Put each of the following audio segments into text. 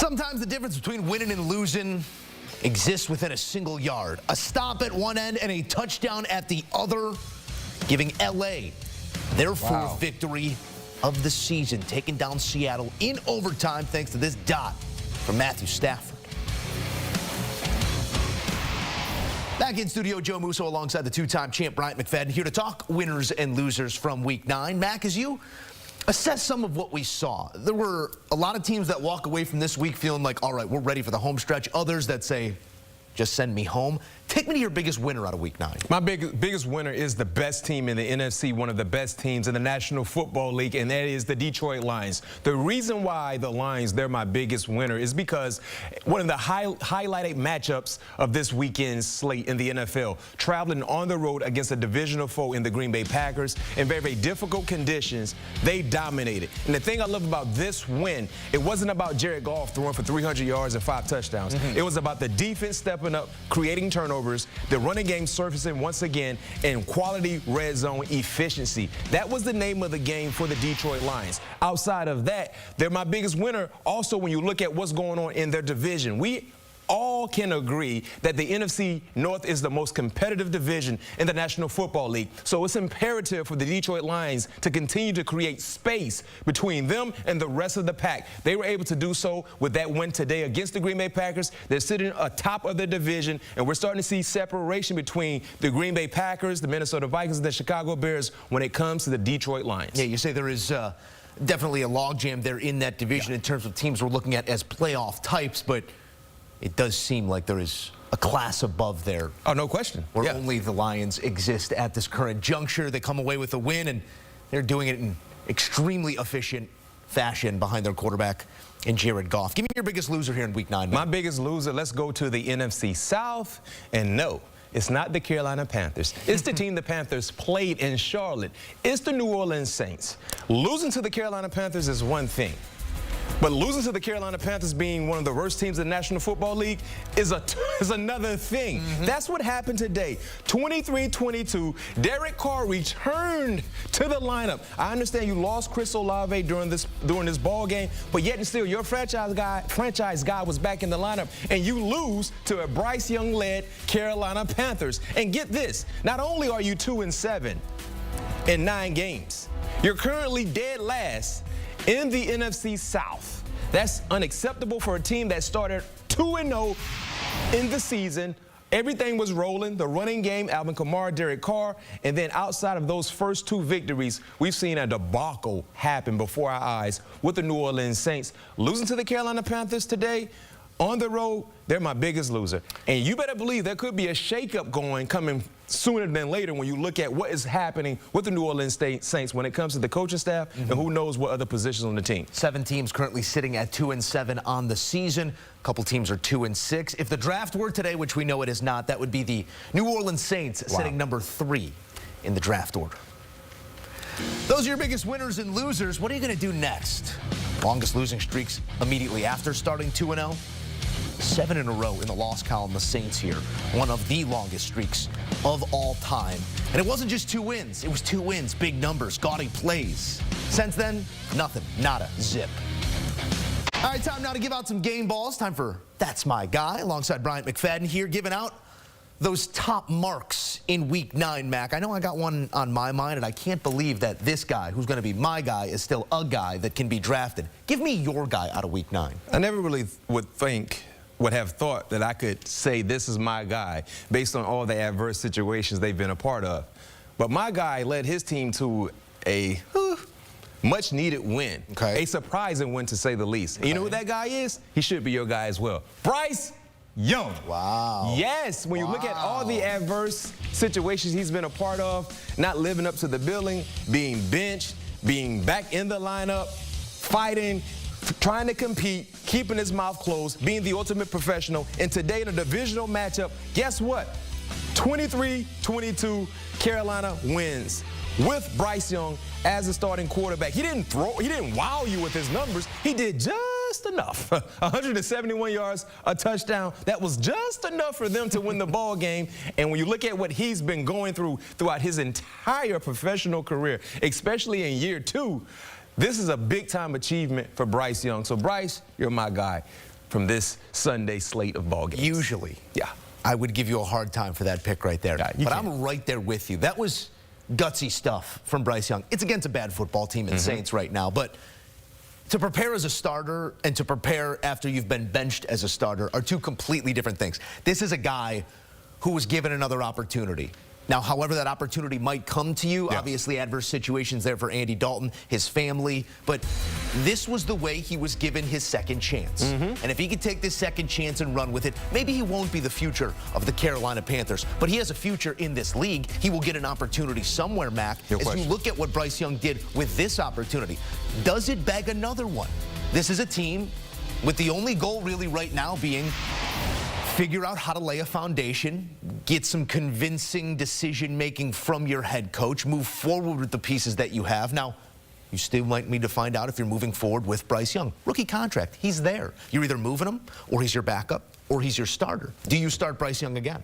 Sometimes the difference between winning and losing exists within a single yard. A stop at one end and a touchdown at the other, giving L.A. their fourth victory of the season, taking down Seattle in overtime thanks to this dot from Matthew Stafford. Back in studio, Joe Musso alongside the two-time champ Bryant McFadden here to talk winners and losers from Week 9. Mac, as you assess some of what we saw, there were a lot of teams that walk away from this week feeling like, all right, we're ready for the home stretch. Others that say, just send me home. Take me to your biggest winner out of Week 9. My biggest winner is the best team in the NFC, one of the best teams in the National Football League, and that is the Detroit Lions. The reason why the Lions, they're my biggest winner is because one of the highlighted matchups of this weekend's slate in the NFL, traveling on the road against a divisional foe in the Green Bay Packers in very, very difficult conditions, they dominated. And the thing I love about this win, it wasn't about Jared Goff throwing for 300 yards and 5 touchdowns. It was about the defense stepping up, creating turnovers, the running game surfacing once again, and quality red zone efficiency. That was the name of the game for the Detroit Lions. Outside of that, they're my biggest winner also when you look at what's going on in their division. We all can agree that the NFC North is the most competitive division in the National Football League. So it's imperative for the Detroit Lions to continue to create space between them and the rest of the pack. They were able to do so with that win today against the Green Bay Packers. They're sitting atop of the division, and we're starting to see separation between the Green Bay Packers, the Minnesota Vikings, and the Chicago Bears when it comes to the Detroit Lions. Yeah, you say there is definitely a logjam there in that division in terms of teams we're looking at as playoff types, but it does seem like there is a class above there. Oh, no question. Where only the Lions exist at this current juncture. They come away with a win, and they're doing it in extremely efficient fashion behind their quarterback in Jared Goff. Give me your biggest loser here in Week 9. My biggest loser, let's go to the NFC South, and no, it's not the Carolina Panthers. It's the team the Panthers played in Charlotte. It's the New Orleans Saints. Losing to the Carolina Panthers is one thing, but losing to the Carolina Panthers, being one of the worst teams in the National Football League, is another thing. That's what happened today. 23-22, Derek Carr returned to the lineup. I understand you lost Chris Olave during this ball game, but yet and still your franchise guy was back in the lineup, and you lose to a Bryce Young-led Carolina Panthers. And get this, not only are you 2-7 in 9 games, you're currently dead last in the NFC South. That's unacceptable for a team that started 2-0 in the season. Everything was rolling, the running game, Alvin Kamara, Derek Carr, and then outside of those first 2 victories, we've seen a debacle happen before our eyes with the New Orleans Saints. Losing to the Carolina Panthers today, on the road, they're my biggest loser. And you better believe there could be a shakeup coming sooner than later when you look at what is happening with the New Orleans Saints when it comes to the coaching staff and who knows what other positions on the team. 7 teams currently sitting at 2-7 on the season. A couple teams are 2-6. If the draft were today, which we know it is not, that would be the New Orleans Saints sitting number 3 in the draft order. Those are your biggest winners and losers. What are you going to do next? Longest losing streaks immediately after starting 2-0. 7 in a row in the loss column, the Saints here. One of the longest streaks of all time. And it wasn't just 2 wins. It was 2 wins, big numbers, gaudy plays. Since then, nothing, nada, zip. All right, time now to give out some game balls. Time for That's My Guy, alongside Bryant McFadden here, giving out those top marks in Week 9, Mac. I know I got one on my mind, and I can't believe that this guy, who's going to be my guy, is still a guy that can be drafted. Give me your guy out of Week 9. I never really would have thought that I could say this is my guy based on all the adverse situations they've been a part of. But my guy led his team to a much-needed win, a surprising win to say the least. And you know who that guy is? He should be your guy as well. Bryce Young. Wow. Yes, when you look at all the adverse situations he's been a part of, not living up to the billing, being benched, being back in the lineup, fighting, trying to compete, keeping his mouth closed, being the ultimate professional. And today in a divisional matchup, guess what? 23-22, Carolina wins with Bryce Young as a starting quarterback. He didn't wow you with his numbers. He did just enough. 171 yards, a touchdown. That was just enough for them to win the ball game. And when you look at what he's been going throughout his entire professional career, especially in year 2, this is a big-time achievement for Bryce Young. So, Bryce, you're my guy. from this Sunday slate of ball games. Usually, Yeah. I would give you a hard time for that pick right there. Yeah, but I'm right there with you. That was gutsy stuff from Bryce Young. It's against a bad football team in Saints right now, but to prepare as a starter and to prepare after you've been benched as a starter are two completely different things. This is a guy who was given another opportunity. Now, however that opportunity might come to you, obviously adverse situations there for Andy Dalton, his family, but this was the way he was given his second chance. And if he could take this second chance and run with it, maybe he won't be the future of the Carolina Panthers, but he has a future in this league. He will get an opportunity somewhere, Mac. As you look at what Bryce Young did with this opportunity, does it beg another one? This is a team with the only goal really right now being figure out how to lay a foundation, get some convincing decision-making from your head coach, move forward with the pieces that you have. Now, you still might need to find out if you're moving forward with Bryce Young. Rookie contract, he's there. You're either moving him, or he's your backup, or he's your starter. Do you start Bryce Young again?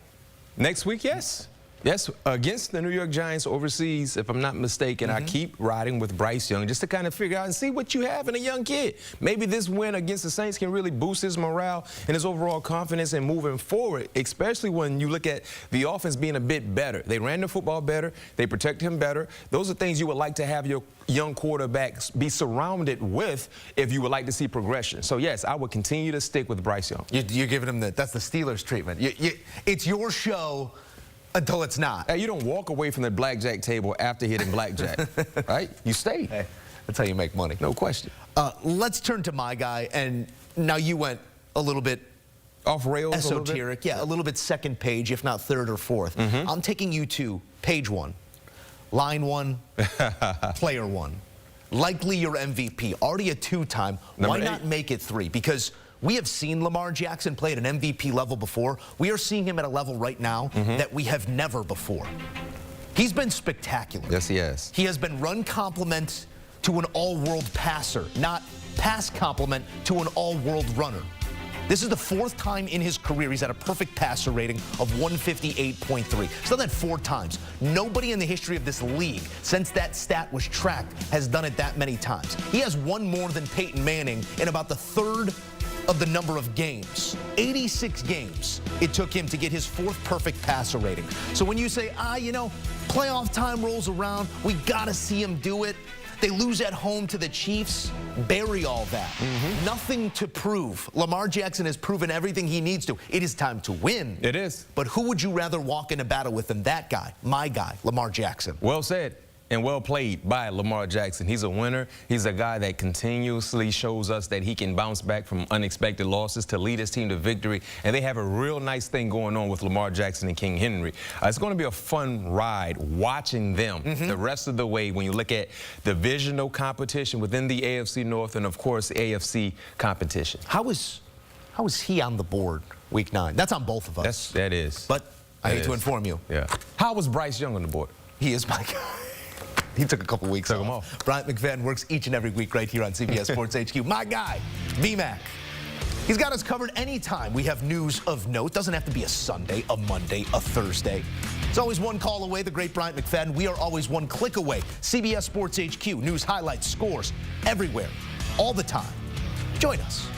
Next week, yes. Yes, against the New York Giants overseas, if I'm not mistaken, I keep riding with Bryce Young just to kind of figure out and see what you have in a young kid. Maybe this win against the Saints can really boost his morale and his overall confidence in moving forward, especially when you look at the offense being a bit better. They ran the football better. They protect him better. Those are things you would like to have your young quarterback be surrounded with if you would like to see progression. So, yes, I would continue to stick with Bryce Young. You're giving him that's the Steelers treatment. It's your show until it's not. Hey, you don't walk away from the blackjack table after hitting blackjack, right? You stay. Hey, that's how you make money. No question. Let's turn to my guy, and now you went a little bit off rails, esoteric, a little bit second page, if not third or fourth. I'm taking you to page 1, line 1, player 1. Likely your MVP, already a 2-time. Why not make it 3? Because we have seen Lamar Jackson play at an MVP level before. We are seeing him at a level right now that we have never before. He's been spectacular. Yes, he has. He has been run complement to an all-world passer, not pass complement to an all-world runner. This is the 4th time in his career he's had a perfect passer rating of 158.3. He's done that 4 times. Nobody in the history of this league, since that stat was tracked, has done it that many times. He has one more than Peyton Manning in about the 3rd of the number of games. 86 games it took him to get his 4th perfect passer rating. So when you say, playoff time rolls around, we gotta see him do it. They lose at home to the Chiefs. Bury all that. Nothing to prove. Lamar Jackson has proven everything he needs to. It is time to win. It is. But who would you rather walk in a battle with than that guy, my guy, Lamar Jackson? Well said. And well played by Lamar Jackson. He's a winner. He's a guy that continuously shows us that he can bounce back from unexpected losses to lead his team to victory. And they have a real nice thing going on with Lamar Jackson and King Henry. It's going to be a fun ride watching them the rest of the way when you look at divisional competition within the AFC North and, of course, AFC competition. How is he on the board week 9? That's on both of us. That is. But I hate to inform you. Yeah. How was Bryce Young on the board? He is my guy. He took a couple weeks Took him off. Bryant McFadden works each and every week right here on CBS Sports HQ. My guy, VMAC. He's got us covered anytime we have news of note. Doesn't have to be a Sunday, a Monday, a Thursday. It's always one call away, the great Bryant McFadden. We are always one click away. CBS Sports HQ, news, highlights, scores, everywhere, all the time. Join us.